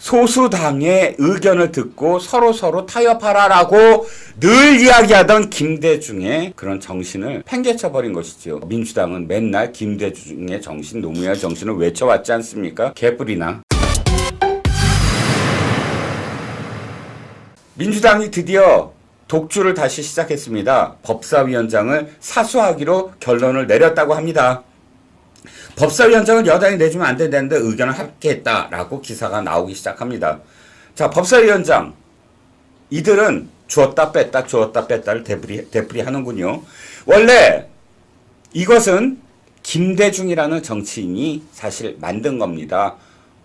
소수당의 의견을 듣고 서로 타협하라라고 늘 이야기하던 김대중의 그런 정신을 팽개쳐버린 것이지요. 민주당은 맨날 김대중의 정신, 노무현의 정신을 외쳐왔지 않습니까? 개뿔이나. 민주당이 드디어 독주를 다시 시작했습니다. 법사위원장을 사수하기로 결론을 내렸다고 합니다. 법사위원장을 여당이 내주면 안 된다는데 의견을 합격했다라고 기사가 나오기 시작합니다. 자, 법사위원장. 이들은 주었다 뺐다를 되풀이 하는군요. 원래 이것은 김대중이라는 정치인이 사실 만든 겁니다.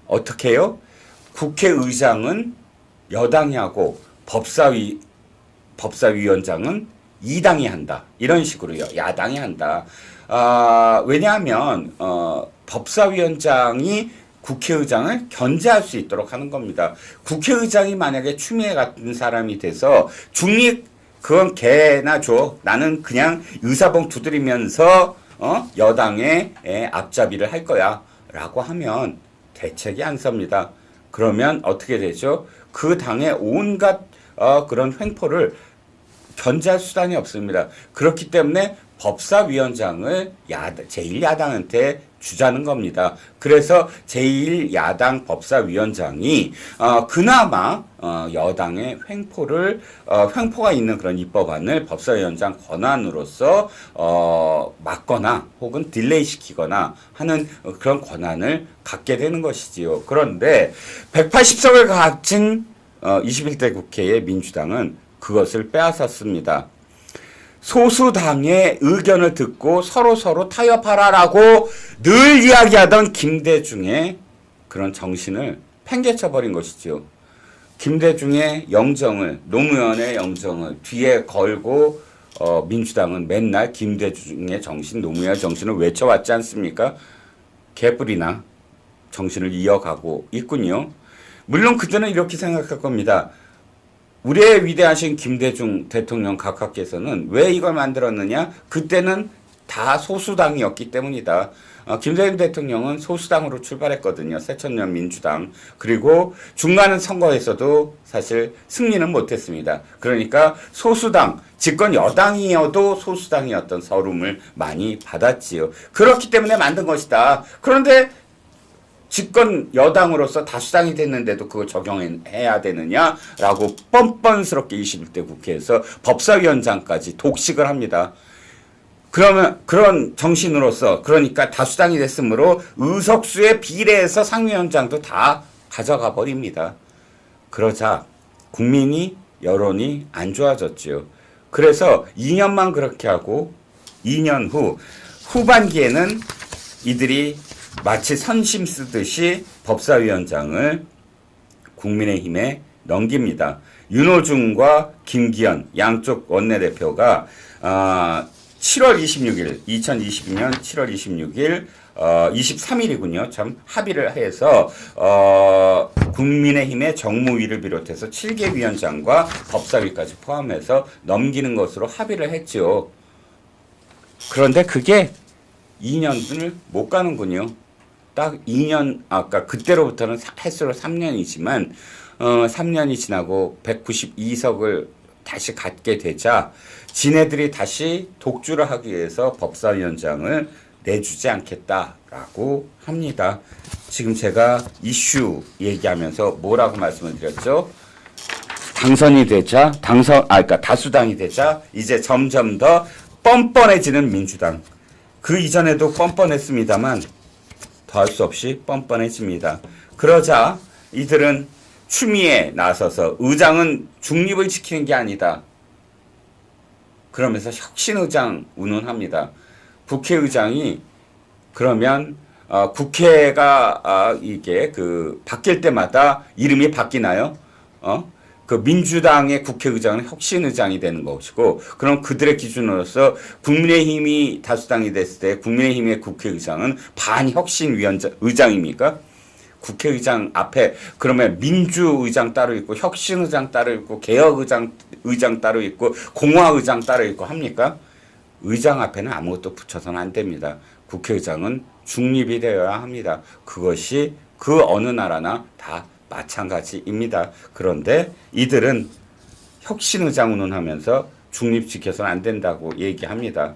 어떻게 해요? 국회의장은 여당이 하고 법사위원장은 이당이 한다. 이런 식으로요. 야당이 한다. 왜냐하면 법사위원장이 국회의장을 견제할 수 있도록 하는 겁니다. 국회의장이 만약에 추미애 같은 사람이 돼서 중립 그건 개나 줘. 나는 그냥 의사봉 두드리면서 여당의 앞잡이를 할 거야. 라고 하면 대책이 안 섭니다. 그러면 어떻게 되죠? 그 당의 온갖 그런 횡포를 견제할 수단이 없습니다. 그렇기 때문에 법사위원장을 제1야당한테 주자는 겁니다. 그래서 제1야당 법사위원장이 그나마 여당의 횡포가 있는 그런 입법안을 법사위원장 권한으로서 막거나 혹은 딜레이 시키거나 하는 그런 권한을 갖게 되는 것이지요. 그런데 180석을 가진 21대 국회의 민주당은 그것을 빼앗았습니다. 소수당의 의견을 듣고 서로 타협하라라고 늘 이야기하던 김대중의 그런 정신을 팽개쳐버린 것이죠. 김대중의 영정을, 노무현의 영정을 뒤에 걸고 민주당은 맨날 김대중의 정신, 노무현의 정신을 외쳐왔지 않습니까? 개뿔이나 정신을 이어가고 있군요. 물론 그들은 이렇게 생각할 겁니다. 우리의 위대하신 김대중 대통령 각하께서는 왜 이걸 만들었느냐? 그때는 다 소수당이었기 때문이다. 김대중 대통령은 소수당으로 출발했거든요. 새천년 민주당. 그리고 중간 선거에서도 사실 승리는 못했습니다. 그러니까 소수당, 집권 여당이어도 소수당이었던 서름을 많이 받았지요. 그렇기 때문에 만든 것이다. 그런데 집권 여당으로서 다수당이 됐는데도 그걸 적용해야 되느냐라고 뻔뻔스럽게 21대 국회에서 법사위원장까지 독식을 합니다. 그러면 그런 정신으로서 그러니까 다수당이 됐으므로 의석수에 비례해서 상위원장도 다 가져가 버립니다. 그러자 국민이 여론이 안 좋아졌죠. 그래서 2년만 그렇게 하고 2년 후 후반기에는 이들이 마치 선심 쓰듯이 법사위원장을 국민의힘에 넘깁니다. 윤호중과 김기현 양쪽 원내대표가 7월 26일 2022년 7월 26일 23일이군요. 참 합의를 해서 국민의힘의 정무위를 비롯해서 7개 위원장과 법사위까지 포함해서 넘기는 것으로 합의를 했죠. 그런데 그게 2년을 못 가는군요. 딱 2년, 아까 그때로부터는 횟수로 3년이지만 3년이 지나고 192석을 다시 갖게 되자 지네들이 다시 독주를 하기 위해서 법사위원장을 내주지 않겠다라고 합니다. 지금 제가 이슈 얘기하면서 뭐라고 말씀을 드렸죠? 당선이 되자, 그러니까 다수당이 되자 이제 점점 더 뻔뻔해지는 민주당. 그 이전에도 뻔뻔했습니다만 더할 수 없이 뻔뻔해집니다. 그러자 이들은 추미애에 나서서 의장은 중립을 지키는 게 아니다. 그러면서 혁신의장 운운합니다. 국회의장이 그러면 국회가 이게 바뀔 때마다 이름이 바뀌나요? 그 민주당의 국회의장은 혁신의장이 되는 것이고, 그럼 그들의 기준으로서 국민의힘이 다수당이 됐을 때 국민의힘의 국회의장은 반혁신의장입니까? 국회의장 앞에 그러면 민주의장 따로 있고 혁신의장 따로 있고 개혁의장 따로 있고 공화의장 따로 있고 합니까? 의장 앞에는 아무것도 붙여서는 안 됩니다. 국회의장은 중립이 되어야 합니다. 그것이 그 어느 나라나 다 마찬가지입니다. 그런데 이들은 혁신의장 운운하면서 중립지켜서는 안 된다고 얘기합니다.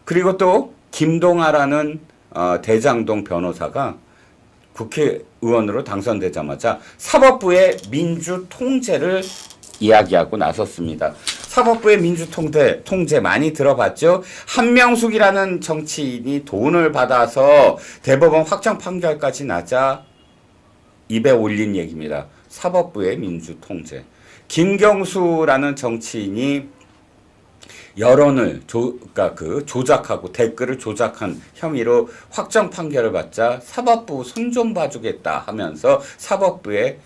그리고 또 김동아라는 대장동 변호사가 국회의원으로 당선되자마자 사법부의 민주통제를 이야기하고 나섰습니다. 사법부의 민주통제 많이 들어봤죠? 한명숙이라는 정치인이 돈을 받아서 대법원 확정 판결까지 나자 입에 올린 얘기입니다. 사법부의 민주통제. 김경수라는 정치인이 여론을 조작하고 댓글을 조작한 혐의로 확정 판결을 받자 사법부 손 좀 봐주겠다 하면서 사법부의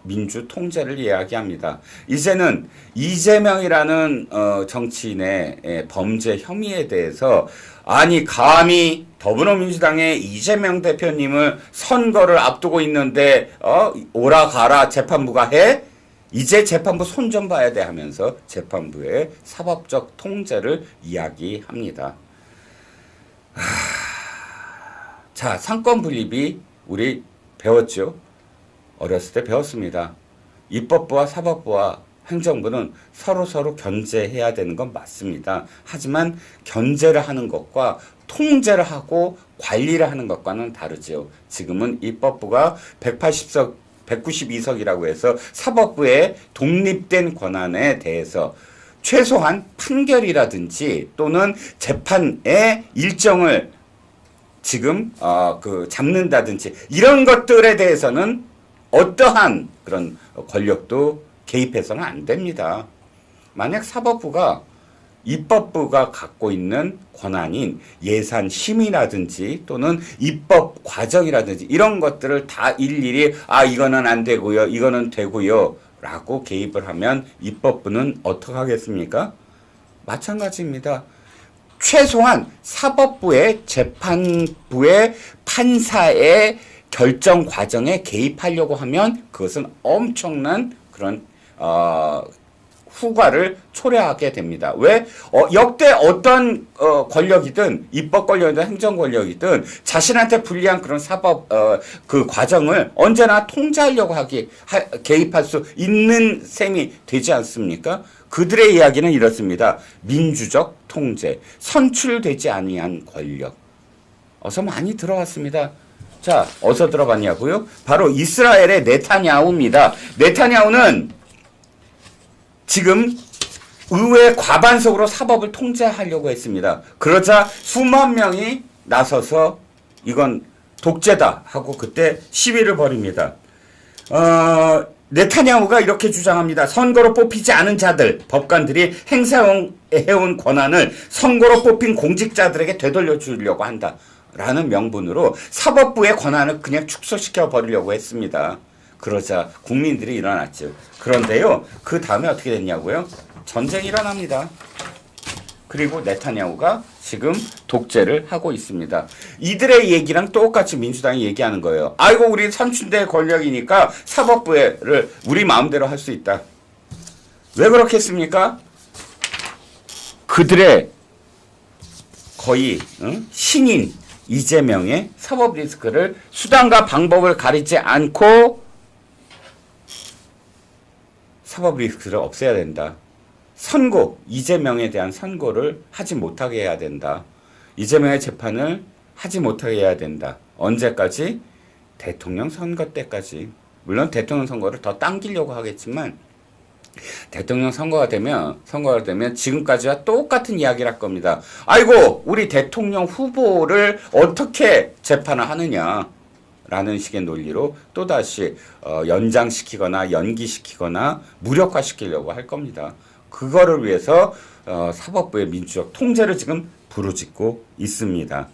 민주 통제를 이야기합니다. 이제는 이재명이라는 정치인의 범죄 혐의에 대해서 아니 감히 더불어민주당의 이재명 대표님을 선거를 앞두고 있는데 오라 가라 재판부가 해? 이제 재판부 손 좀 봐야 돼 하면서 재판부의 사법적 통제를 이야기합니다. 자, 상권 분립이 우리 배웠죠? 어렸을 때 배웠습니다. 입법부와 사법부와 행정부는 서로 견제해야 되는 건 맞습니다. 하지만 견제를 하는 것과 통제를 하고 관리를 하는 것과는 다르죠. 지금은 입법부가 192석이라고 해서 사법부의 독립된 권한에 대해서 최소한 판결이라든지 또는 재판의 일정을 지금 잡는다든지 이런 것들에 대해서는 어떠한 그런 권력도 개입해서는 안 됩니다. 만약 사법부가 입법부가 갖고 있는 권한인 예산 심의라든지 또는 입법 과정이라든지 이런 것들을 다 일일이 이거는 안 되고요, 이거는 되고요 라고 개입을 하면 입법부는 어떻게 하겠습니까? 마찬가지입니다. 최소한 사법부의 재판부의 판사의 결정 과정에 개입하려고 하면 그것은 엄청난 그런 후과를 초래하게 됩니다. 왜? 역대 어떤 권력이든 입법 권력이든 행정 권력이든 자신한테 불리한 그런 사법 그 과정을 언제나 통제하려고 개입할 수 있는 셈이 되지 않습니까? 그들의 이야기는 이렇습니다. 민주적 통제, 선출되지 아니한 권력. 어서 많이 들어왔습니다. 자, 어디서 들어봤냐고요? 바로 이스라엘의 네타냐후입니다. 네타냐후는 지금 의회 과반석으로 사법을 통제하려고 했습니다. 그러자 수만 명이 나서서 이건 독재다 하고 그때 시위를 벌입니다. 네타냐후가 이렇게 주장합니다. 선거로 뽑히지 않은 자들, 법관들이 행사해온 권한을 선거로 뽑힌 공직자들에게 되돌려 주려고 한다. 라는 명분으로 사법부의 권한을 그냥 축소시켜 버리려고 했습니다. 그러자 국민들이 일어났죠. 그런데요, 그 다음에 어떻게 됐냐고요? 전쟁이 일어납니다. 그리고 네타냐후가 지금 독재를 하고 있습니다. 이들의 얘기랑 똑같이 민주당이 얘기하는 거예요. 아이고, 우리 3춘대 권력이니까 사법부를 우리 마음대로 할 수 있다. 왜 그렇겠습니까? 그들의 거의 신인 이재명의 사법 리스크를 수단과 방법을 가리지 않고 사법 리스크를 없애야 된다. 선고, 이재명에 대한 선고를 하지 못하게 해야 된다. 이재명의 재판을 하지 못하게 해야 된다. 언제까지? 대통령 선거 때까지. 물론 대통령 선거를 더 당기려고 하겠지만 대통령 선거가 되면 지금까지와 똑같은 이야기를 할 겁니다. 아이고, 우리 대통령 후보를 어떻게 재판을 하느냐 라는 식의 논리로 또다시 연장시키거나 연기시키거나 무력화시키려고 할 겁니다. 그거를 위해서 사법부의 민주적 통제를 지금 부르짖고 있습니다.